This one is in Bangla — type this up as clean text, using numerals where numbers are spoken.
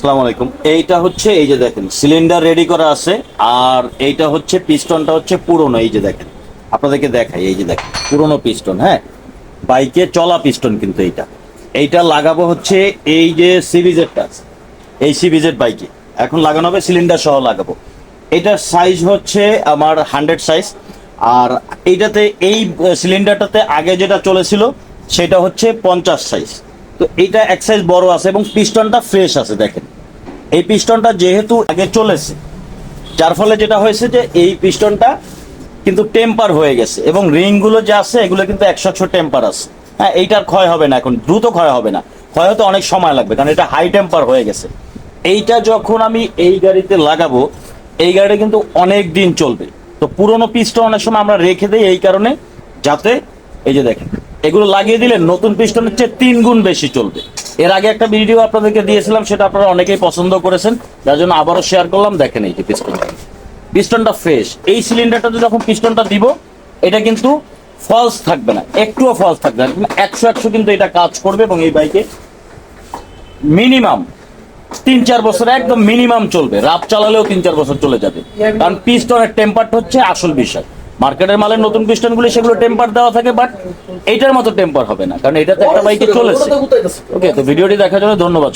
আসসালামু আলাইকুম। এইটা হচ্ছে এই যে দেখেন সিলিন্ডার রেডি করা আছে, আর এইটা হচ্ছে পিস্টনটা হচ্ছে পুরনো। এই যে দেখেন, আপনাদেরকে দেখাই, এই যে দেখেন পুরনো পিস্টন। হ্যাঁ, বাইকে চলা পিস্টন, কিন্তু এইটা লাগাবো হচ্ছে এই যে সিবিজেডটা আছে, এই সিবিজেড বাইকে এখন লাগানো হবে, সিলিন্ডার সহ লাগাবো। এটার সাইজ হচ্ছে আমার 100 সাইজ। আর এইটাতে এই সিলিন্ডারটাতে আগে যেটা চলেছিল সেটা হচ্ছে 50 সাইজ। তো এইটা এক সাইজ বড় আছে এবং পিস্টনটা ফ্রেশ আছে। দেখেন, এই পিস্টনটা যেহেতু আগে চলেছে, যার ফলে যেটা হয়েছে যে এই পিস্টনটা কিন্তু টেম্পার হয়ে গেছে, এবং রিংগুলো যে আছে এগুলো কিন্তু 100 টেম্পার আছে। হ্যাঁ, এইটার ক্ষয় হবে না, এখন দ্রুত ক্ষয় হবে না, ক্ষয় হতে অনেক সময় লাগবে, কারণ এটা হাই টেম্পার হয়ে গেছে। এইটা যখন আমি এই গাড়িতে লাগাবো, এই গাড়িটা কিন্তু অনেক দিন চলবে। তো পুরোনো পিস্টন অনেক সময় আমরা রেখে দিই এই কারণে, যাতে এই যে দেখেন এগুলো লাগিয়ে দিলে নতুন পিস্টনের চেয়ে 3 গুণ বেশি চলবে। এর আগে একটা ভিডিও আপনাদেরকে দিয়েছিলাম, সেটা আপনারা অনেকেই পছন্দ করেছেন, যার জন্য আবারও শেয়ার করলাম। দেখেন এই যে পিস্টনটা ফ্রেশ। এই সিলিন্ডারটাতে যখন পিস্টনটা দিব, এটা কিন্তু ফলস থাকবে না, একটুও ফলস থাকবে না, 100 কিন্তু এটা কাজ করবে। এবং এই বাইকে মিনিমাম 3-4 বছর একদম মিনিমাম চলবে, রাত চালালেও 3-4 বছর চলে যাবে। কারণ পিস্টনের টেম্পারটা হচ্ছে আসল বিষয়। মার্কেটের মালের নতুন পিস্টন গুলো সেগুলো টেম্পার দেওয়া থাকে, বাট এইটার মতো টেম্পার হবে না, কারণ এটাতে একটা বাইকে চলেছে। ওকে, তো ভিডিওটি দেখার জন্য ধন্যবাদ।